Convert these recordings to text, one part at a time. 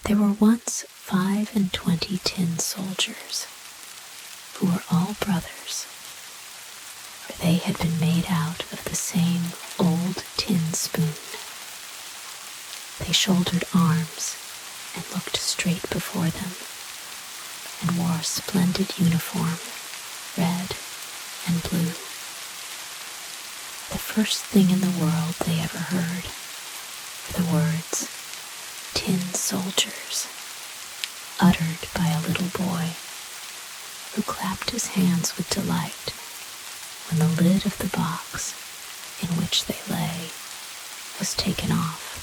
There were once 25 tin soldiers, who were all brothers, for they had been made out of the same old tin spoon. They shouldered arms and looked straight before them, and wore a splendid uniform, red and blue. The first thing in the world they ever heard were the words, "Tin soldiers," uttered by a little boy, who clapped his hands with delight when the lid of the box in which they lay was taken off.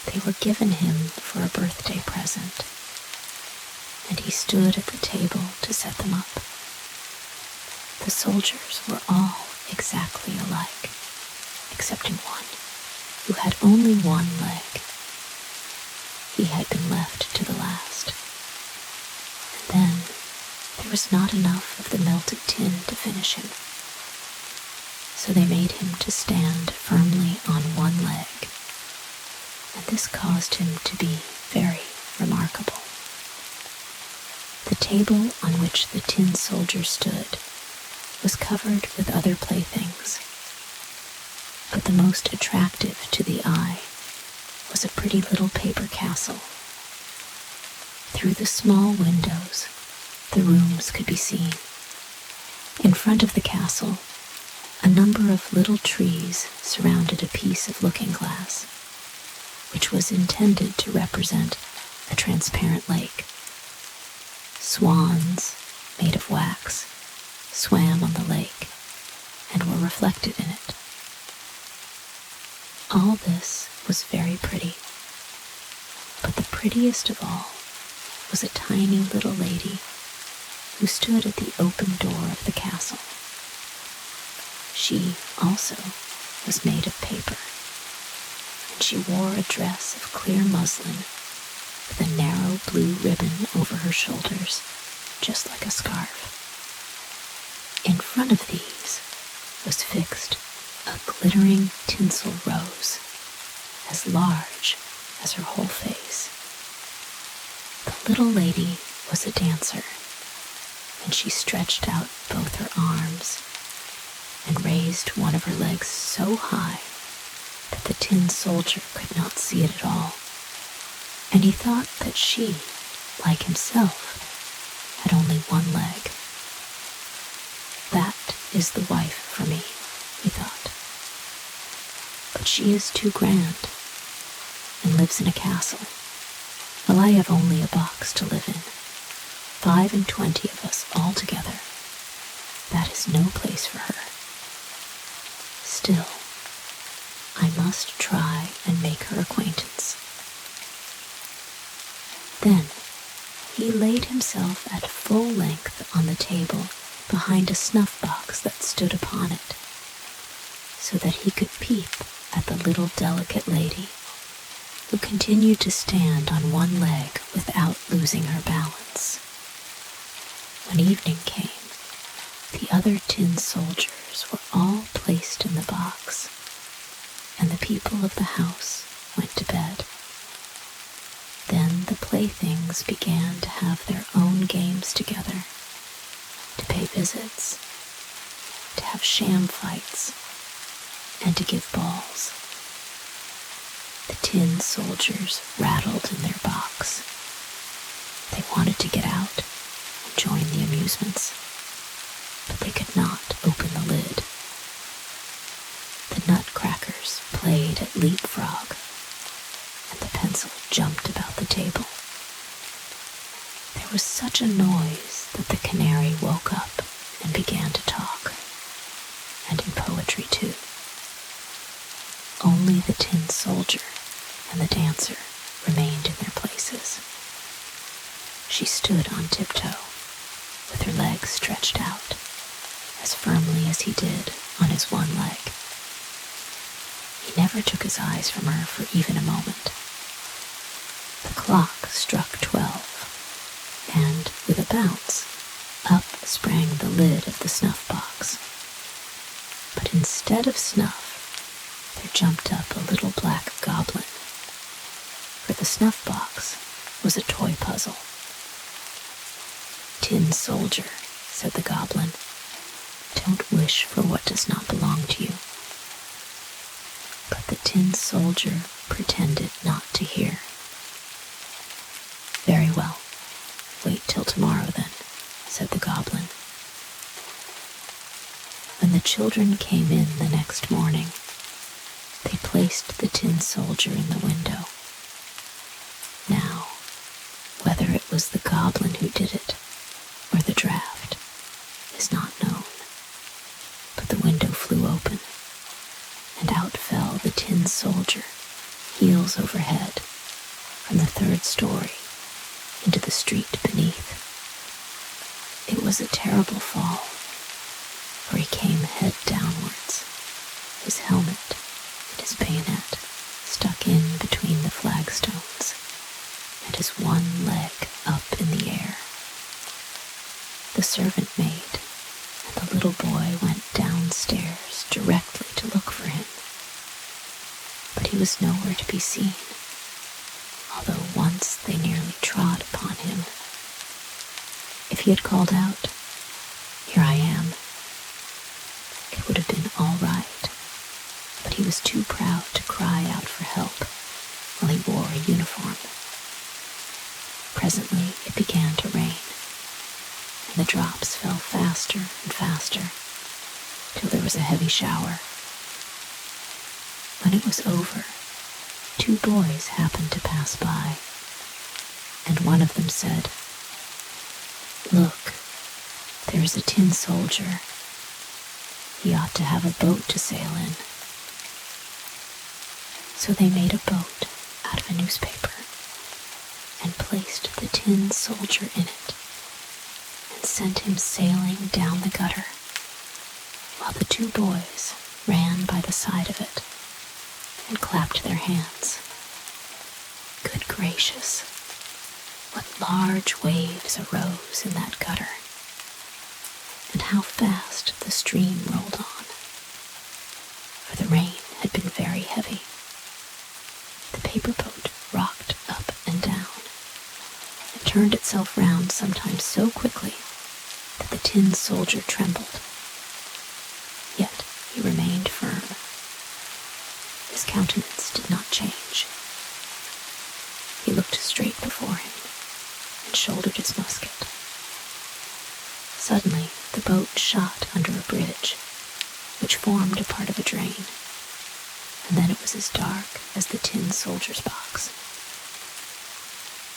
They were given him for a birthday present, and he stood at the table to set them up. The soldiers were all exactly alike, excepting one, who had only one leg. He had been left to the last. And then there was not enough of the melted tin to finish him, so they made him to stand firmly on one leg, and this caused him to be very remarkable. The table on which the tin soldier stood was covered with other playthings, but the most attractive to the eye was a pretty little paper castle. Through the small windows, the rooms could be seen. In front of the castle, a number of little trees surrounded a piece of looking glass, which was intended to represent a transparent lake. Swans, made of wax, swam on the lake and were reflected in it. All this was very pretty, but the prettiest of all was a tiny little lady who stood at the open door of the castle. She also was made of paper, and she wore a dress of clear muslin with a narrow blue ribbon over her shoulders, just like a scarf. In front of these was fixed a glittering tinsel rose, as large as her whole face. The little lady was a dancer, and she stretched out both her arms and raised one of her legs so high that the tin soldier could not see it at all, and he thought that she, like himself, had only one leg. That is the wife for me, he thought. But she is too grand and lives in a castle, while I have only a box to live in. 25 of us all together. That is no place for her. Still, I must try and make her acquaintance. Then he laid himself at full length on the table behind a snuff box that stood upon it, so that he could peep at the little delicate lady, who continued to stand on one leg without losing her balance. When evening came, the other tin soldiers were all placed in the box, and the people of the house went to bed. Then the playthings began to have their own games together, to pay visits, to have sham fights, and to give balls. The tin soldiers rattled in their box. They wanted to get out and join the amusements, but they could not open the lid. The nutcrackers played at leapfrog, and the pencil jumped about the table. There was such a noise that the canary woke up and began to talk, and in poetry too. Only the tin soldier and the dancer remained in their places. She stood on tiptoe, with her legs stretched out, as firmly as he did on his one leg. He never took his eyes from her for even a moment. The clock struck 12, and with a bounce, up sprang the lid of the snuff box. But instead of snuff, there jumped up a little black goblin, for for the snuff box was a toy puzzle. "Tin soldier," said the goblin, "don't wish for what does not belong to you." But the tin soldier pretended not to hear. "Very well, wait till tomorrow then," said the goblin. When the children came in the next morning, they placed the tin soldier in the window. Now, whether it was the goblin who did it or the draft is not known, but the window flew open, and out fell the tin soldier, heels over head, from the third story into the street beneath. It was a terrible fall, for he came head downwards, his helmet and his bayonet stuck in between the flagstones, and his one leg up in the air. The servant maid and the little boy went downstairs directly to look for him, but he was nowhere to be seen, although once they nearly trod upon him. If he had called out, "Here I am," it would have been all right, but he was too proud to cry out for help while he wore a uniform. Presently it began to rain, and the drops fell faster and faster, till there was a heavy shower. When it was over, 2 boys happened to pass by, and one of them said, "Look, there is a tin soldier. He ought to have a boat to sail in." So they made a boat out of a newspaper and placed the tin soldier in it and sent him sailing down the gutter, while the 2 boys ran by the side of it and clapped their hands. Good gracious, what large waves arose in that gutter, and how fast the stream rolled on, for the rain had been very heavy. The paper boat rocked up and down, and turned itself round sometimes so quickly that the tin soldier trembled. Yet he remained firm. His countenance did not change. He looked straight before him and shouldered his musket. Suddenly the boat shot under a bridge, which formed a part of a drain, and then it was as dark as the tin soldier's box.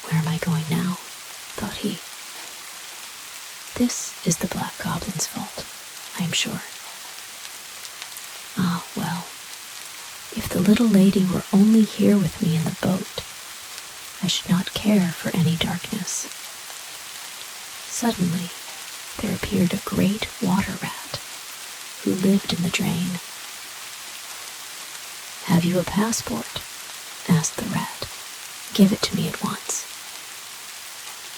"Where am I going now?" thought he. "This is the black goblin's fault, I am sure. Ah, well, if the little lady were only here with me in the boat, I should not care for any darkness." Suddenly there appeared a great water rat who lived in the drain. "Have you a passport?" asked the rat. "Give it to me at once."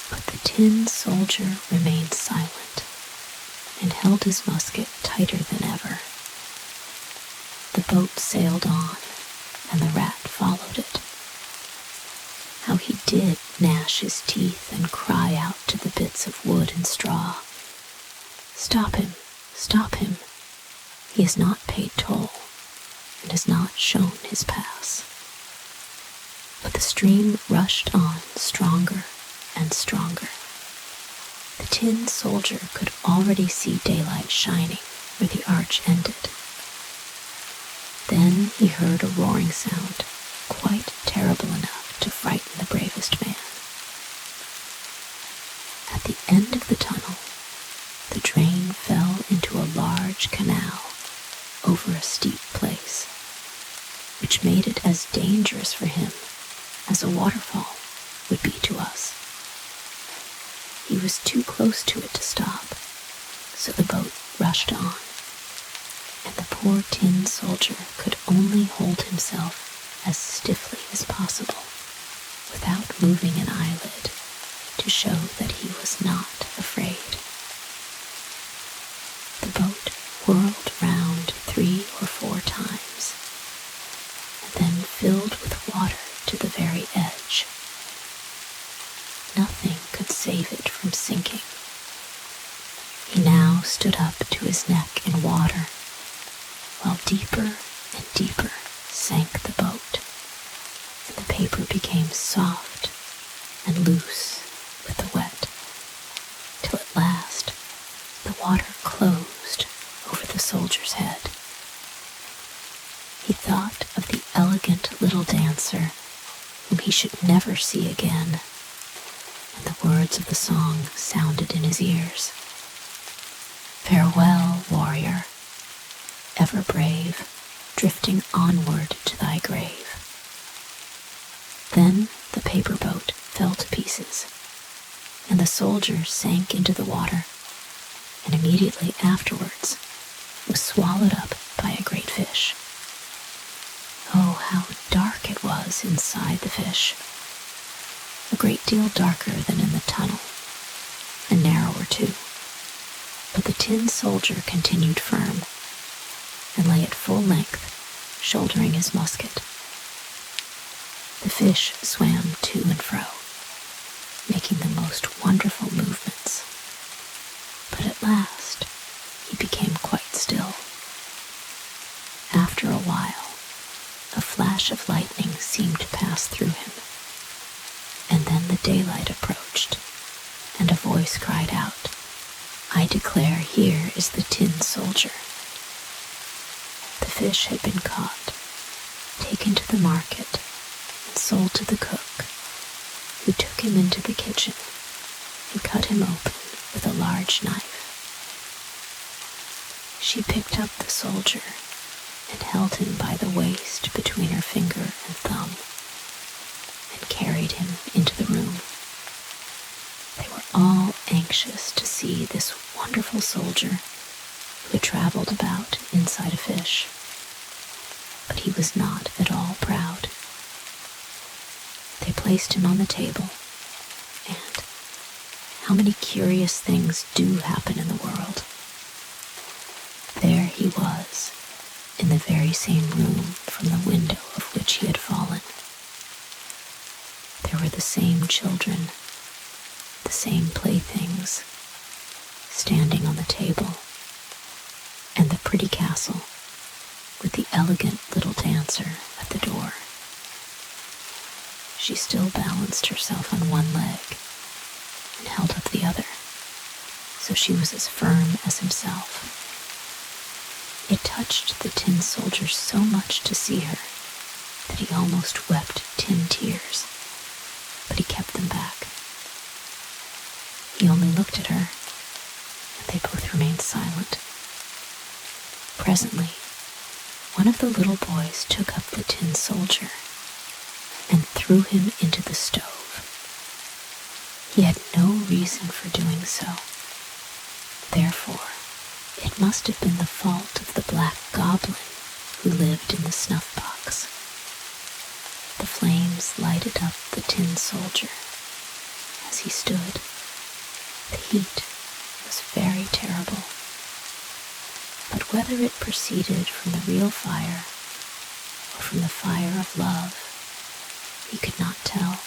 But the tin soldier remained silent and held his musket tighter than ever. The boat sailed on, and the rat followed it. How he did gnash his teeth and cry out to the bits of wood and straw, "Stop him! Stop him! He has not paid toll, and has not shown his pass." But the stream rushed on stronger and stronger. The tin soldier could already see daylight shining where the arch ended. Then he heard a roaring sound, quite terrible enough to frighten the bravest man. At the end of the tunnel, the drain fell into a large canal over a steep place, which made it as dangerous for him as a waterfall would be to us. He was too close to it to stop, so the boat rushed on, and the poor tin soldier could only hold himself as stiffly as possible, without moving an eyelid, to show that he was not afraid. The boat whirled round 3 or 4 times, and then filled with water to the very edge, stood up to his neck in water, while deeper and deeper sank the boat, and the paper became soft and loose with the wet, till at last the water closed over the soldier's head. He thought of the elegant little dancer whom he should never see again, and the words of the song sounded in his ears. Farewell, warrior, ever brave, drifting onward to thy grave. Then the paper boat fell to pieces, and the soldier sank into the water, and immediately afterwards was swallowed up by a great fish. Oh, how dark it was inside the fish, a great deal darker than in the tunnel, and narrower too. But the tin soldier continued firm, and lay at full length, shouldering his musket. The fish swam to and fro, making the most wonderful movements. But at last he became quite still. After a while, a flash of lightning seemed to pass through him, and then the daylight approached, and a voice cried out, I declare here is the tin soldier. The fish had been caught, taken to the market, and sold to the cook, who took him into the kitchen and cut him open with a large knife. She picked up the soldier and held him by the waist between her finger and thumb, and carried him into the room. They were all anxious to see this wonderful soldier who had traveled about inside a fish, but he was not at all proud. They placed him on the table, and how many curious things do happen in the world. There he was, in the very same room from the window of which he had fallen. There were the same children, the same playthings, standing on the table, and the pretty castle with the elegant little dancer at the door. She still balanced herself on one leg and held up the other, so she was as firm as himself. It touched the tin soldier so much to see her that he almost wept tin tears, but he kept them back. He only looked at her, and they both remained silent. Presently, one of the little boys took up the tin soldier and threw him into the stove. He had no reason for doing so. Therefore, it must have been the fault of the black goblin who lived in the snuff box. The flames lighted up the tin soldier as he stood. The heat was very terrible, but whether it proceeded from the real fire or from the fire of love, he could not tell.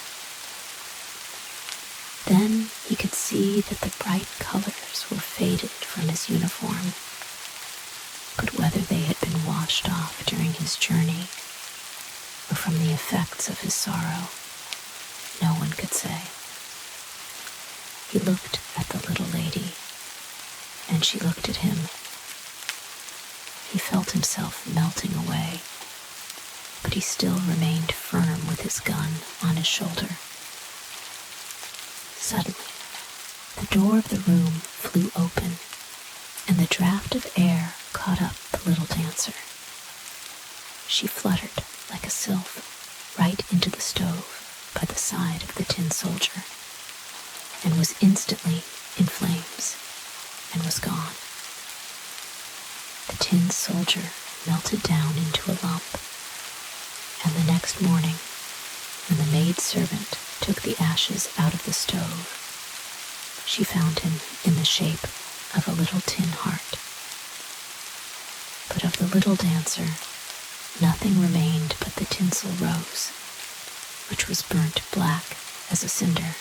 Then he could see that the bright colors were faded from his uniform, but whether they had been washed off during his journey or from the effects of his sorrow, no one could say. He looked at the little lady, and she looked at him. He felt himself melting away, but he still remained firm with his gun on his shoulder. Suddenly, the door of the room flew open, and the draught of air caught up the little dancer. She fluttered like a sylph right into the stove by the side of the tin soldier, and was instantly in flames, and was gone. The tin soldier melted down into a lump, and the next morning, when the maid-servant took the ashes out of the stove, she found him in the shape of a little tin heart. But of the little dancer, nothing remained but the tinsel rose, which was burnt black as a cinder.